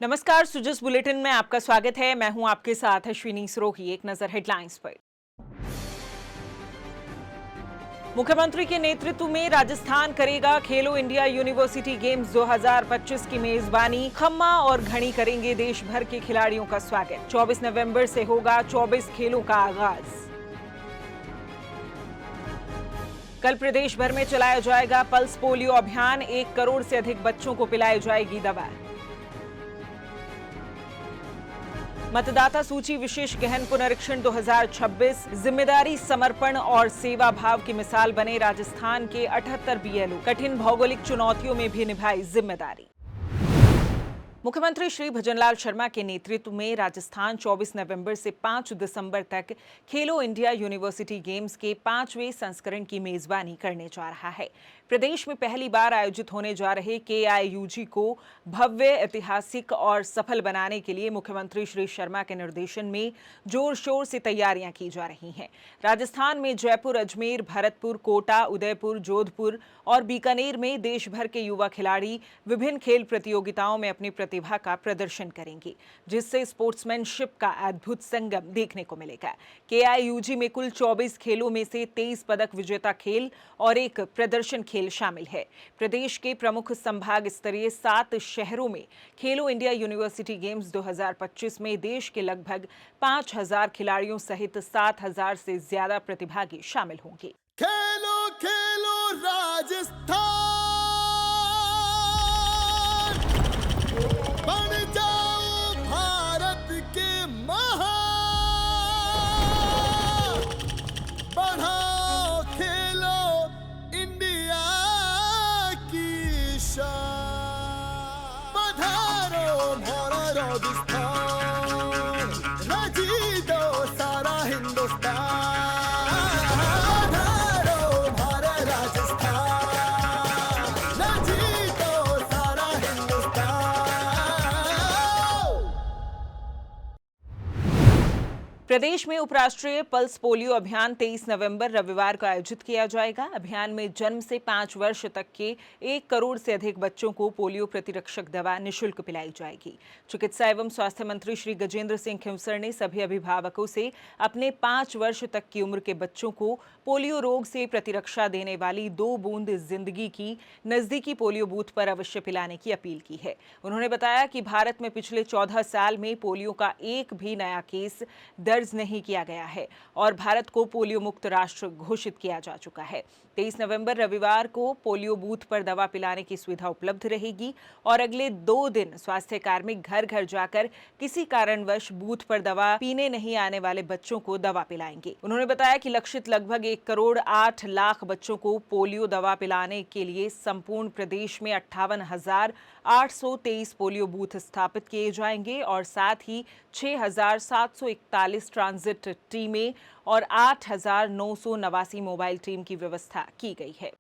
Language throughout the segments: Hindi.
नमस्कार, सुजस बुलेटिन में आपका स्वागत है। मैं हूं आपके साथ अश्विनी सरोही। एक नजर हेडलाइंस पर। मुख्यमंत्री के नेतृत्व में राजस्थान करेगा खेलो इंडिया यूनिवर्सिटी गेम्स 2025 की मेजबानी। खम्मा और घणी करेंगे देश भर के खिलाड़ियों का स्वागत। 24 नवंबर से होगा 24 खेलों का आगाज। कल प्रदेश भर में चलाया जाएगा पल्स पोलियो अभियान। 1 करोड़ से अधिक बच्चों को पिलाई जाएगी दवा। मतदाता सूची विशेष गहन पुनरीक्षण 2026। जिम्मेदारी, समर्पण और सेवा भाव की मिसाल बने राजस्थान के 78 बीएलओ। कठिन भौगोलिक चुनौतियों में भी निभाई जिम्मेदारी। मुख्यमंत्री श्री भजनलाल शर्मा के नेतृत्व में राजस्थान 24 नवंबर से 5 दिसंबर तक खेलो इंडिया यूनिवर्सिटी गेम्स के 5वें संस्करण की मेजबानी करने जा रहा है। प्रदेश में पहली बार आयोजित होने जा रहे केआईयूजी को भव्य, ऐतिहासिक और सफल बनाने के लिए मुख्यमंत्री श्री शर्मा के निर्देशन में जोर शोर से तैयारियां की जा रही हैं। राजस्थान में जयपुर, अजमेर, भरतपुर, कोटा, उदयपुर, जोधपुर और बीकानेर में देश भर के युवा खिलाड़ी विभिन्न खेल प्रतियोगिताओं में अपनी प्रतिभा का प्रदर्शन करेंगे, जिससे स्पोर्ट्समैनशिप का अद्भुत संगम देखने को मिलेगा। केआईयूजी में कुल 24 खेलों में से 23 पदक विजेता खेल और एक प्रदर्शन खेल शामिल है। प्रदेश के प्रमुख संभाग स्तरीय 7 शहरों में खेलो इंडिया यूनिवर्सिटी गेम्स 2025 में देश के लगभग 5000 खिलाड़ियों सहित 7000 से ज्यादा प्रतिभागी शामिल होंगे। खेलो खेलो राजस्थान, बन जाओ भारत के महान, बढ़ाओ खेलो इंडिया की शान। पधारो मोरा राजस्थान, रची दो सारा हिंदुस्तान। प्रदेश में उपराष्ट्रीय पल्स पोलियो अभियान 23 नवंबर रविवार को आयोजित किया जाएगा। अभियान में जन्म से 5 वर्ष तक के 1 करोड़ से अधिक बच्चों को पोलियो प्रतिरक्षक दवा निःशुल्क पिलाई जाएगी। चिकित्सा एवं स्वास्थ्य मंत्री श्री गजेंद्र सिंह खिंवसर ने सभी अभिभावकों से अपने 5 वर्ष तक की उम्र के बच्चों को पोलियो रोग से प्रतिरक्षा देने वाली 2 बूंद जिंदगी की नजदीकी पोलियो बूथ पर अवश्य पिलाने की अपील की है। उन्होंने बताया कि भारत में पिछले 14 साल में पोलियो का एक भी नया केस दर्ज नहीं किया गया है और भारत को पोलियो मुक्त राष्ट्र घोषित किया जा चुका है। 23 नवंबर रविवार को पोलियो बूथ पर दवा पिलाने की सुविधा उपलब्ध रहेगी और अगले 2 दिन स्वास्थ्य कार्मिक घर घर जाकर किसी कारणवश बूथ पर दवा पीने नहीं आने वाले बच्चों को दवा पिलाएंगे। उन्होंने बताया कि लक्षित लगभग 1 करोड़ 8 लाख बच्चों को पोलियो दवा पिलाने के लिए संपूर्ण प्रदेश में 58,823 पोलियो बूथ स्थापित किए जाएंगे और साथ ही 6,741 ट्रांजिट टीमें और 8,989 मोबाइल टीम की व्यवस्था की गई है।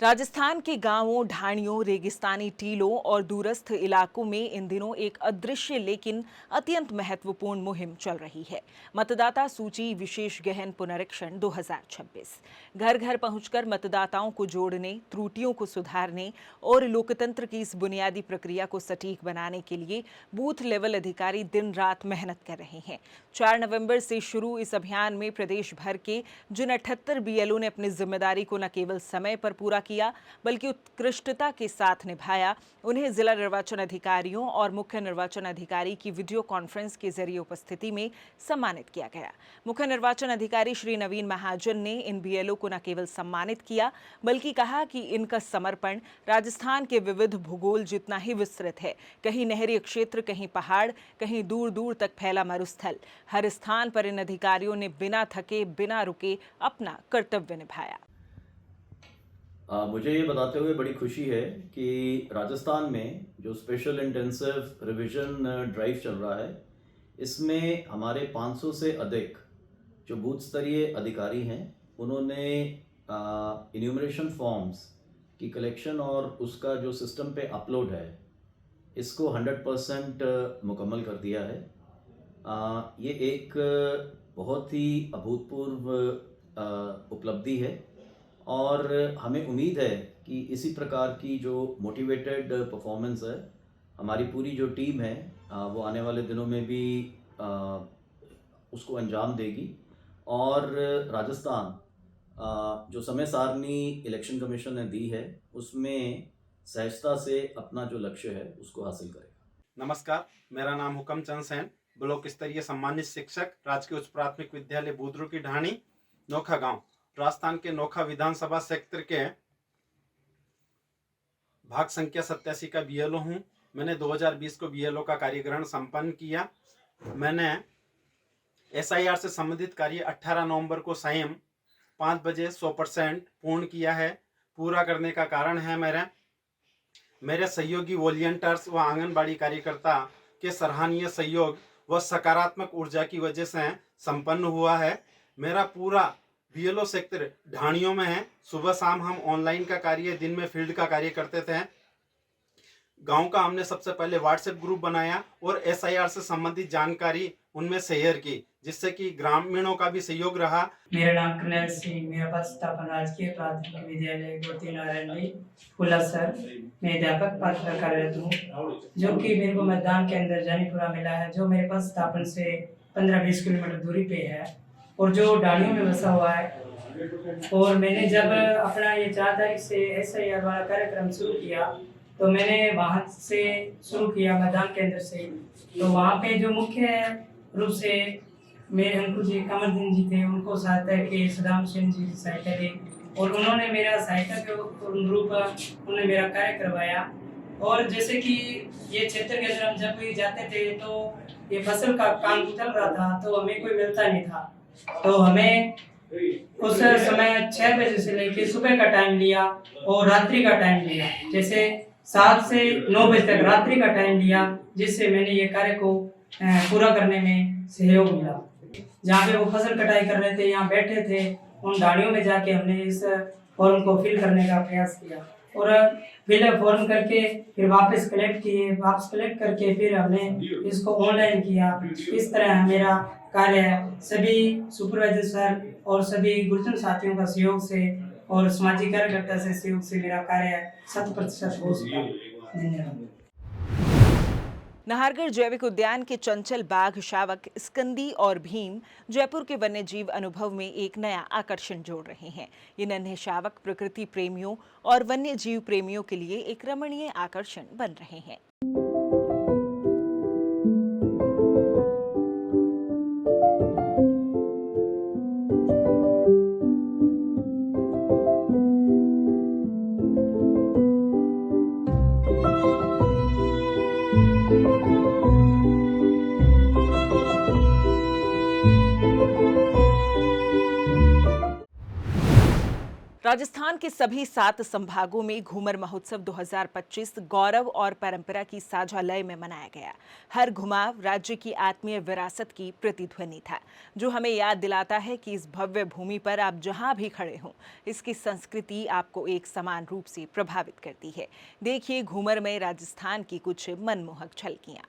राजस्थान के गांवों, ढाणियों, रेगिस्तानी टीलों और दूरस्थ इलाकों में इन दिनों एक अदृश्य लेकिन अत्यंत महत्वपूर्ण मुहिम चल रही है। मतदाता सूची विशेष गहन पुनरीक्षण 2026। घर घर पहुंचकर मतदाताओं को जोड़ने, त्रुटियों को सुधारने और लोकतंत्र की इस बुनियादी प्रक्रिया को सटीक बनाने के लिए बूथ लेवल अधिकारी दिन रात मेहनत कर रहे हैं। 4 नवंबर से शुरू इस अभियान में प्रदेश भर के जिन 78 बीएलओ ने अपनी जिम्मेदारी को न केवल समय पर पूरा किया बल्कि उत्कृष्टता के साथ निभाया, उन्हें जिला निर्वाचन अधिकारियों और मुख्य निर्वाचन अधिकारी की वीडियो कॉन्फ्रेंस के जरिए उपस्थिति में सम्मानित किया गया। मुख्य निर्वाचन अधिकारी श्री नवीन महाजन ने इन बीएलओ को न केवल सम्मानित किया बल्कि कहा कि इनका समर्पण राजस्थान के विविध भूगोल जितना ही विस्तृत है। कहीं नहरी क्षेत्र, कहीं पहाड़, कहीं दूर दूर तक फैला मरुस्थल। हर स्थान पर इन अधिकारियों ने बिना थके, बिना रुके अपना कर्तव्य निभाया। मुझे ये बताते हुए बड़ी खुशी है कि राजस्थान में जो स्पेशल इंटेंसिव रिवीजन ड्राइव चल रहा है, इसमें हमारे 500 से अधिक जो बूथ स्तरीय अधिकारी हैं, उन्होंने इन्यूमरेशन फॉर्म्स की कलेक्शन और उसका जो सिस्टम पे अपलोड है, इसको 100% मुकम्मल कर दिया है। ये एक बहुत ही अभूतपूर्व उपलब्धि है और हमें उम्मीद है कि इसी प्रकार की जो मोटिवेटेड परफॉर्मेंस है हमारी पूरी जो टीम है वो आने वाले दिनों में भी उसको अंजाम देगी और राजस्थान जो समय सारणी इलेक्शन कमीशन ने दी है उसमें सहजता से अपना जो लक्ष्य है उसको हासिल करेगा। नमस्कार, मेरा नाम हुकम चंद सैन, ब्लॉक स्तरीय सम्मानित शिक्षक, राजकीय उच्च प्राथमिक विद्यालय बूदरू की ढाणी, नोखा गांव, राजस्थान के नोखा विधानसभा क्षेत्र के भाग संख्या 87 का बीएलओ हूँ। मैंने 2020 को बीएलओ का कार्यग्रहण संपन्न किया। मैंने एसआईआर से संबंधित कार्य 18 नवंबर को सायं 5 बजे 100% पूर्ण किया है। पूरा करने का कारण है मेरे सहयोगी वॉलंटियर्स व आंगनबाड़ी कार्यकर्ता के सराहनीय सहयोग व सकारात्मक ऊर्जा की वजह से संपन्न हुआ है। मेरा पूरा बीएलओ सेक्टर ढाणियों में है। सुबह शाम हम ऑनलाइन का कार्य, दिन में फील्ड का कार्य करते थे। गांव का हमने सबसे पहले व्हाट्सएप ग्रुप बनाया और एसआईआर से संबंधित जानकारी उनमें शेयर की, जिससे कि ग्रामीणों का भी सहयोग रहा। मेरा नाम कर्नल सिंह, मेरा पद स्थापन राजकीय प्राथमिक विद्यालय गोती नारायणी फुलासर में अध्यापक पद पर कार्यरत हूँ, जो कि मेरे को मतदान केंद्र जानीपुरा मिला है, जो मेरे पद स्थापन से 15-20 किलोमीटर दूरी पे है और जो ढाणियों में बसा हुआ है। और मैंने जब अपना ये 4 तारीख से एसआईआर वाला कार्यक्रम शुरू किया तो मैंने वहाँ से शुरू किया, मतदान केंद्र से। तो वहाँ पे जो मुख्य रूप से मेरे अंकुर जी, कमरदीन जी थे, उनको सहायता के सदाम सिंह जी सहायता दी और उन्होंने मेरा सहायता के अनुरूप उन्होंने मेरा कार्य करवाया। और जैसे कि ये क्षेत्र के अंदर हम जब भी जाते थे तो ये फसल का काम चल रहा था तो हमें कोई मिलता नहीं था, तो हमें उस समय 6 बजे से लेके सुबह का टाइम लिया और रात्रि का टाइम लिया, जैसे 7 से 9 बजे तक रात्रि का टाइम लिया, जिससे मैंने ये कार्य को पूरा करने में सहयोग मिला। जहाँ पे वो फसल कटाई कर रहे थे, यहाँ बैठे थे, उन ढाणियों में जाके हमने इस फॉर्म को फिल करने का प्रयास किया और फिल फॉर्म करके फिर वापस कलेक्ट किए, वापस कलेक्ट करके फिर हमने इसको ऑनलाइन किया। इस तरह मेरा कार्य सभी सुपरवाइजर सर और सभी गुरुजन साथियों का सहयोग से और सामाजिक कार्यकर्ता से सहयोग से मेरा कार्य 100% हो सका। धन्यवाद। नाहरगढ़ जैविक उद्यान के चंचल बाघ शावक स्कंदी और भीम जयपुर के वन्यजीव अनुभव में एक नया आकर्षण जोड़ रहे हैं। ये नन्हे शावक प्रकृति प्रेमियों और वन्यजीव प्रेमियों के लिए एक रमणीय आकर्षण बन रहे हैं। राजस्थान के सभी 7 संभागों में घूमर महोत्सव 2025 गौरव और परंपरा की साझा लय में मनाया गया। हर घुमाव राज्य की आत्मीय विरासत की प्रतिध्वनि था, जो हमें याद दिलाता है कि इस भव्य भूमि पर आप जहां भी खड़े हों, इसकी संस्कृति आपको एक समान रूप से प्रभावित करती है। देखिए घूमर में राजस्थान की कुछ मनमोहक झलकियां।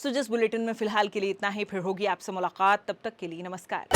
जिस बुलेटिन में फिलहाल के लिए इतना ही, फिर होगी आपसे मुलाकात। तब तक के लिए नमस्कार।